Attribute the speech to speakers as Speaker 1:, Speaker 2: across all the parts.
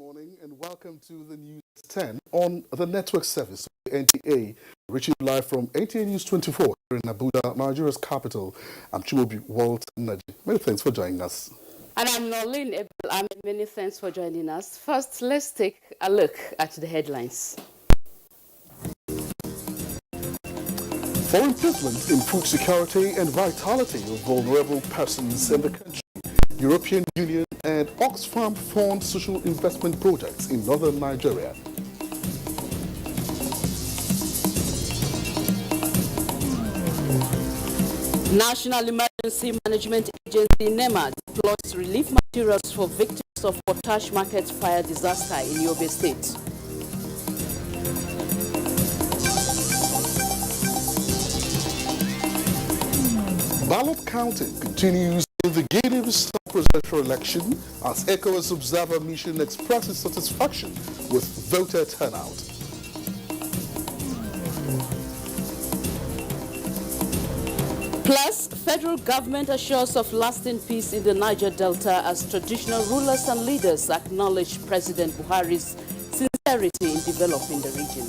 Speaker 1: morning and welcome to the News 10 on the network service of the NTA, reaching live from NTA News 24 here in Abuja, Nigeria's capital. I'm Chibobi Walt Naji. Many thanks for joining us. And I'm
Speaker 2: Norlene Ebel. Many thanks for joining us. First, let's take a look at the headlines.
Speaker 1: For improvement in food security and vitality of vulnerable persons in the country, European Union and Oxfam fund social investment projects in northern Nigeria.
Speaker 2: National Emergency Management Agency NEMA deploys relief materials for victims of Potash Market fire disaster in Yobe State.
Speaker 1: Ballot counting continues in the Guinea-Bissau presidential election as ECOWAS Observer Mission expresses satisfaction with voter turnout.
Speaker 2: Plus, federal government assures of lasting peace in the Niger Delta as traditional rulers and leaders acknowledge President Buhari's sincerity in developing the region.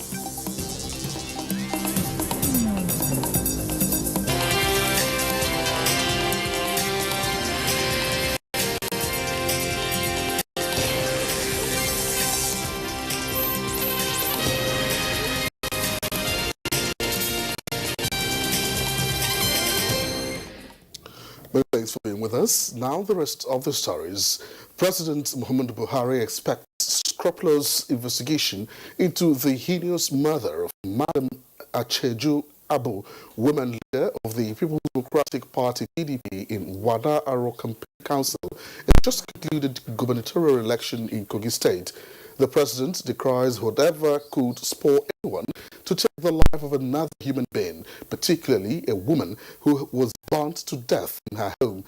Speaker 1: Thanks for being with us. Now the rest of the stories. President Muhammadu Buhari expects scrupulous investigation into the heinous murder of Madam Acheju Abu, women leader of the People's Democratic Party PDP in Wada Aro Campaign Council in just concluded gubernatorial election in Kogi State. The president decries whatever could spur anyone to take the life of another human being, particularly a woman who was burnt to death in her home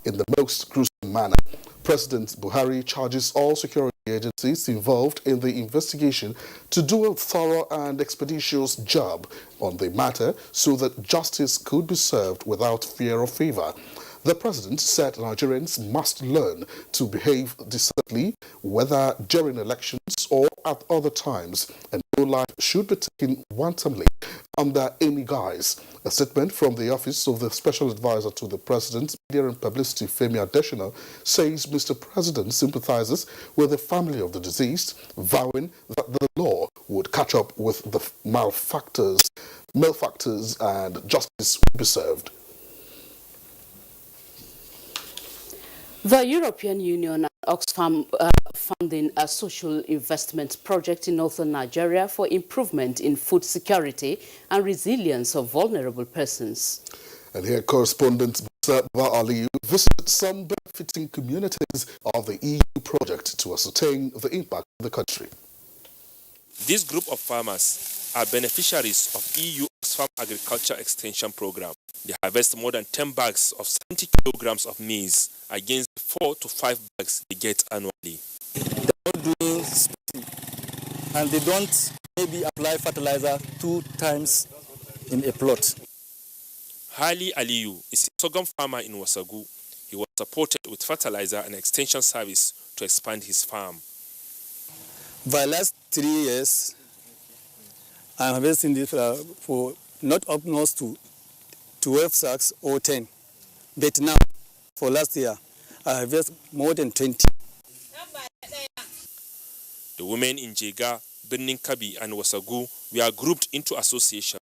Speaker 1: in the most gruesome manner. President Buhari charges all security agencies involved in the investigation to do a thorough and expeditious job on the matter so that justice could be served without fear or favor. The president said Nigerians must learn to behave decently, whether during elections or at other times, and no life should be taken wantonly under any guise. A statement from the office of the Special Advisor to the President, Media and Publicity, Femi Adesina, says Mr. President sympathizes with the family of the deceased, vowing that the law would catch up with the malefactors and justice would be served.
Speaker 2: The European Union and Oxfam funding a social investment project in northern Nigeria for improvement in food security and resilience of vulnerable persons.
Speaker 1: And here correspondent Musa Aliyu visited some benefiting communities of the EU project to ascertain the impact of the country.
Speaker 3: This group of farmers are beneficiaries of EU Oxfam Agriculture Extension Program. They harvest more than 10 bags of 70 kilograms of maize against 4 to 5 bags they get annually.
Speaker 4: They're not doing spacing, and they don't maybe apply fertilizer 2 times in a plot.
Speaker 3: Hali Aliyu is a sorghum farmer in Wasagu. He was supported with fertilizer and extension service to expand his farm.
Speaker 4: For the last 3 years, I'm harvesting this for not up north to 12 sacks or 10. But now, for last year, I harvest more than 20.
Speaker 3: The women in Jega, Birnin Kabi and Wasagu were grouped into associations,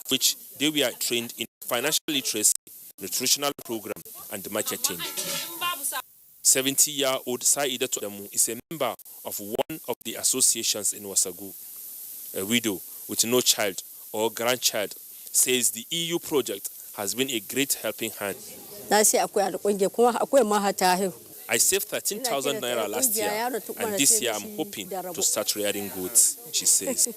Speaker 3: which they were trained in financial literacy, nutritional program, and marketing. 70-year-old Saida Todemu is a member of one of the associations in Wasagu. A widow with no child or grandchild says the EU project has been a great helping hand. I saved 13,000 naira last year, and this year I'm hoping to start rearing goats, she says.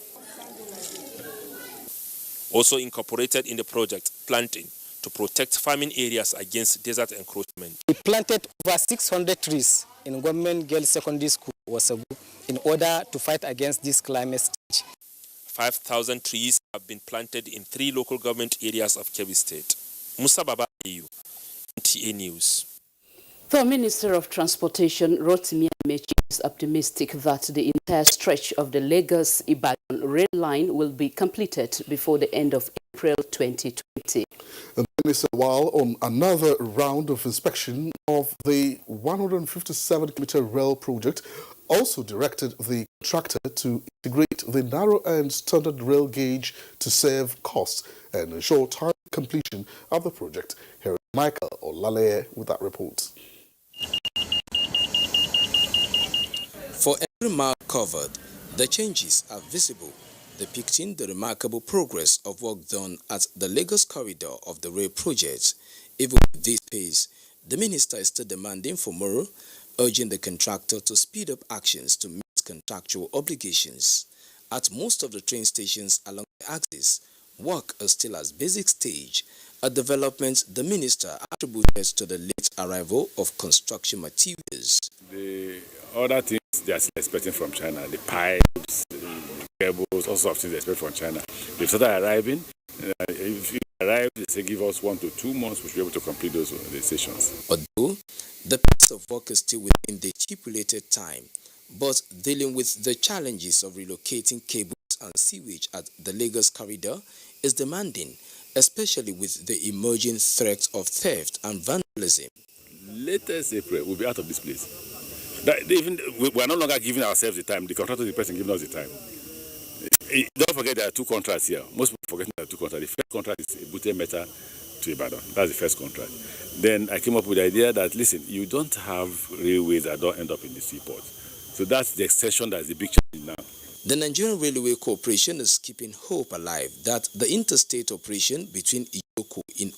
Speaker 3: Also incorporated in the project, planting to protect farming areas against desert encroachment.
Speaker 4: We planted over 600 trees in Government Girls Secondary School, Wasagu, in order to fight against this climate change.
Speaker 3: 5,000 trees have been planted in 3 local government areas of Kebbi State. Musa Baba Ayu, NTA News.
Speaker 2: The Minister of Transportation, Rotimi Amechi, is optimistic that the entire stretch of the Lagos-Ibadan rail line will be completed before the end of April 2020.
Speaker 1: And then it's a while on another round of inspection of the 157-kilometer rail project, also directed the contractor to integrate the narrow and standard rail gauge to save costs and ensure timely completion of the project. Here is Michael Olaleye with that report.
Speaker 5: For every mile covered, the changes are visible, depicting the remarkable progress of work done at the Lagos corridor of the rail project. Even with this pace, the minister is still demanding for more, urging the contractor to speed up actions to meet contractual obligations. At most of the train stations along the axis, work is still at basic stage, a development the minister attributed to the late arrival of construction materials.
Speaker 6: The other things they are still expecting from China, the pipes, the cables, all sorts of things they expect from China. They've started arriving. If you arrive, they say give us 1 to 2 months, we should be able to complete those the stations.
Speaker 5: Although the pace of work is still within the stipulated time, but dealing with the challenges of relocating cables and sewage at the Lagos corridor is demanding, especially with the emerging threat of theft and vandalism.
Speaker 6: Latest April, we'll be out of this place. We are no longer giving ourselves the time. The contractor is the person giving us the time. Don't forget there are 2 contracts here. Most people forget there are 2 contracts. The first contract is Ebute Meta to Ibadan. That's the first contract. Then I came up with the idea that, listen, you don't have railways that don't end up in the seaport. So that's the extension that's the big challenge now.
Speaker 5: The Nigerian Railway Corporation is keeping hope alive that the interstate operation between Ijoko in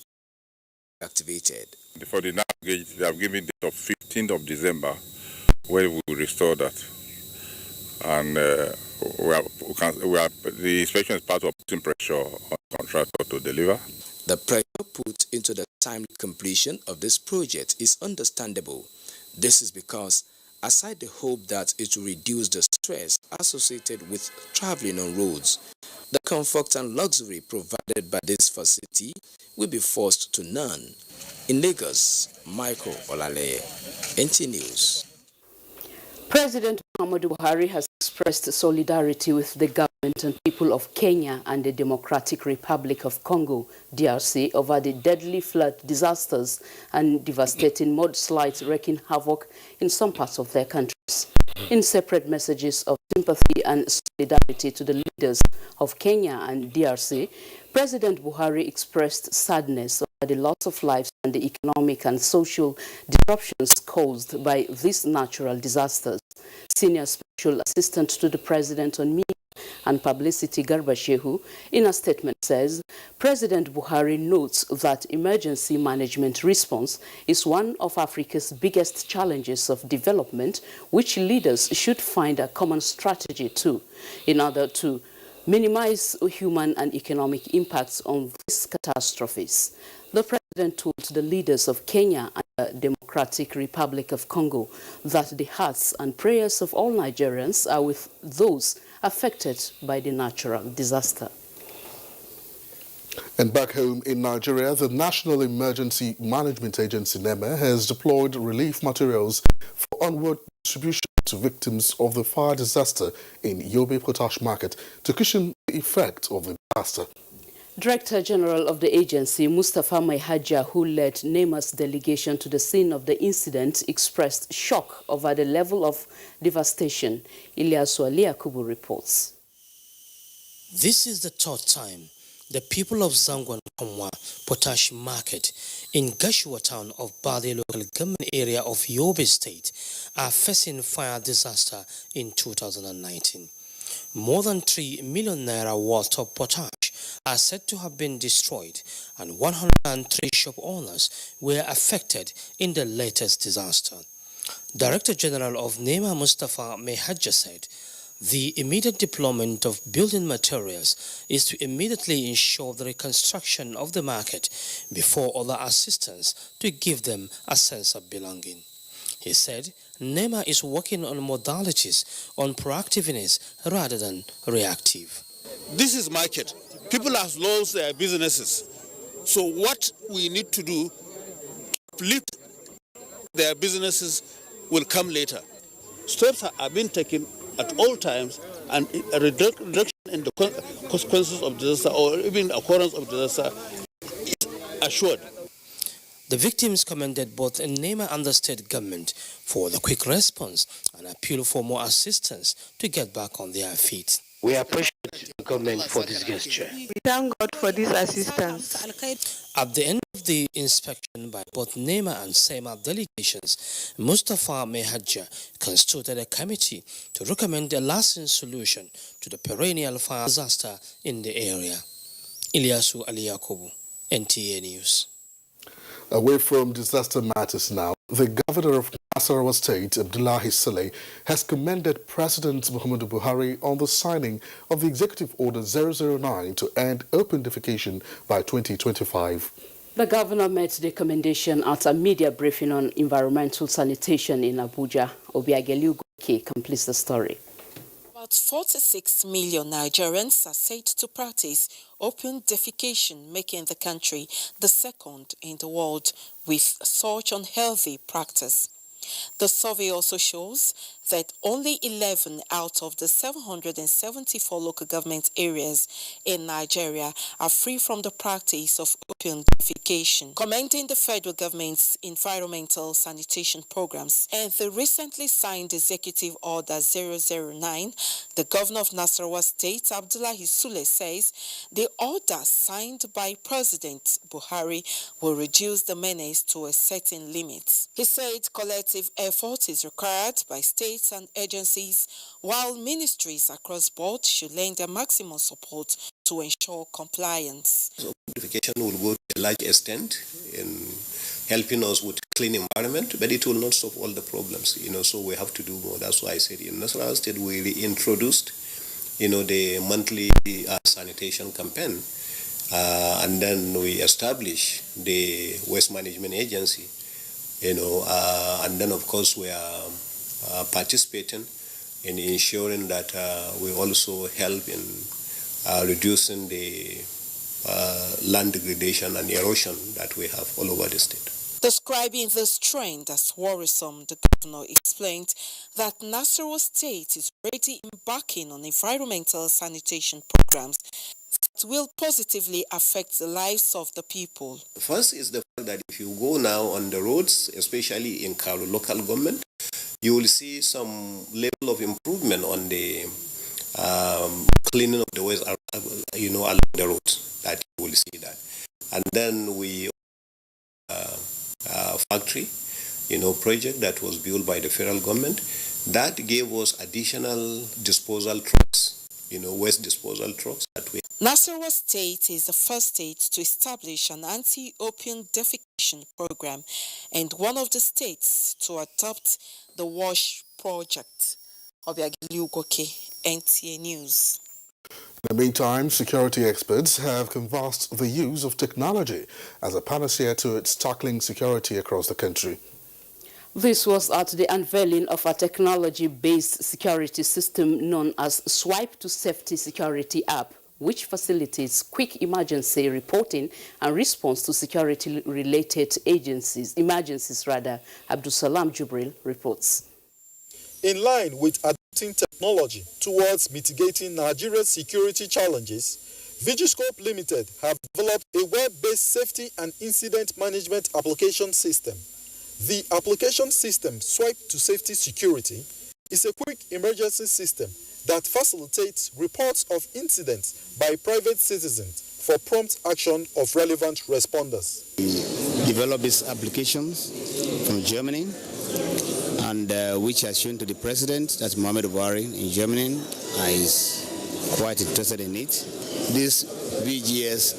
Speaker 5: activated.
Speaker 7: For the narrow gauge, they have given the date of 15th of December where we will restore that. And the inspection is part of putting pressure on the contractor to deliver.
Speaker 5: The pressure put into the timely completion of this project is understandable. This is because, aside the hope that it will reduce the stress associated with traveling on roads, the comfort and luxury provided by this facility will be forced to none. In Lagos, Michael Olaleye, NT News.
Speaker 2: President Muhammadu Buhari has expressed solidarity with the government and people of Kenya and the Democratic Republic of Congo, DRC, over the deadly flood disasters and devastating mudslides wreaking havoc in some parts of their countries. In separate messages of sympathy and solidarity to the leaders of Kenya and DRC, President Buhari expressed sadness over the loss of lives and the economic and social disruptions caused by these natural disasters. Senior Special Assistant to the President on Media and Publicity, Garba Shehu, in a statement says, President Buhari notes that emergency management response is one of Africa's biggest challenges of development, which leaders should find a common strategy to, in order to minimize human and economic impacts on these catastrophes. The President told the leaders of Kenya and the Democratic Republic of Congo that the hearts and prayers of all Nigerians are with those affected by the natural disaster. And back home in Nigeria, the National Emergency Management Agency, NEMA, has deployed relief materials for onward distribution to victims of the fire disaster in Yobe Potash Market to cushion the effect of the disaster. Director General of the agency, Mustapha Maihaja, who led NEMA's delegation to the scene of the incident, expressed shock over the level of devastation. Ilyasu Aliakubu reports.
Speaker 8: This is the third time the people of Zangwan Kamwa Potash Market in Gashua town of Bade local government area of Yobe State are facing fire disaster in 2019. More than 3 million naira worth of potash are said to have been destroyed, and 103 shop owners were affected in the latest disaster. Director General of NEMA Mustapha Maihaja said the immediate deployment of building materials is to immediately ensure the reconstruction of the market before other assistance to give them a sense of belonging. He said NEMA is working on modalities on proactiveness rather than reactive.
Speaker 9: This is market. People have lost their businesses. So what we need to do to lift their businesses will come later. steps are being taken at all times, and a reduction in the consequences of disaster or even occurrence of disaster is assured.
Speaker 8: The victims commended both NEMA and the state government for the quick response and appeal for more assistance to get back on their feet.
Speaker 10: We appreciate the government for this gesture.
Speaker 11: We thank God for this assistance.
Speaker 8: At the end of the inspection by both NEMA and SEMA delegations, Mustafa Mehaja constituted a committee to recommend a lasting solution to the perennial fire disaster in the area. Ilyasu Ali Yakubu, NTA News.
Speaker 1: Away from disaster matters now, the governor of Nasarawa State, Abdullahi Saleh, has commended President Muhammadu Buhari on the signing of the Executive Order 009 to end open defecation by 2025.
Speaker 2: The governor made the commendation at a media briefing on environmental sanitation in Abuja. Obiageli Ugoke completes the story.
Speaker 12: About 46 million Nigerians are said to practice open defecation, making the country the second in the world with such unhealthy practice. The survey also shows that only 11 out of the 774 local government areas in Nigeria are free from the practice of open defecation. Commending the federal government's environmental sanitation programs and the recently signed Executive Order 009, the governor of Nasarawa State, Abdullahi Saleh, says the order signed by President Buhari will reduce the menace to a certain limit. He said collective effort is required by states and agencies, while ministries across board should lend their maximum support to ensure compliance.
Speaker 13: So beautification will go to a large extent in helping us with clean environment, but it will not solve all the problems, so we have to do more. That's why I said in Nasarawa State we reintroduced, the monthly sanitation campaign, and then we established the waste management agency, and then of course we are participating in ensuring that we also help in reducing the land degradation and erosion that we have all over the state.
Speaker 12: Describing this trend as worrisome, the governor explained that Nasarawa State is already embarking on environmental sanitation programs that will positively affect the lives of the people.
Speaker 13: First is the fact that if you go now on the roads, especially in Karu local government, you will see some level of improvement on the cleaning of the waste, along the roads. That you will see that. And then we factory, project that was built by the federal government that gave us additional disposal trucks, waste disposal trucks that we.
Speaker 12: Nasarawa State is the first state to establish an anti-opium defecation program and one of the states to adopt the WASH project. Obiageli Ugoke, NTA News.
Speaker 1: In the meantime, security experts have canvassed the use of technology as a panacea to its tackling security across the country.
Speaker 2: This was at the unveiling of a technology-based security system known as Swipe to Safety Security app, which facilitates quick emergency reporting and response to security-related emergencies. Abdusalam Jubril reports.
Speaker 14: In line with adopting technology towards mitigating Nigeria's security challenges, Vigiscope Limited have developed a web-based safety and incident management application system. The application system, Swipe to Safety Security, is a quick emergency system that facilitates reports of incidents by private citizens for prompt action of relevant responders.
Speaker 15: We developed this application from Germany, and which has shown to the president, that's Muhammadu Buhari in Germany, is quite interested in it. This VGS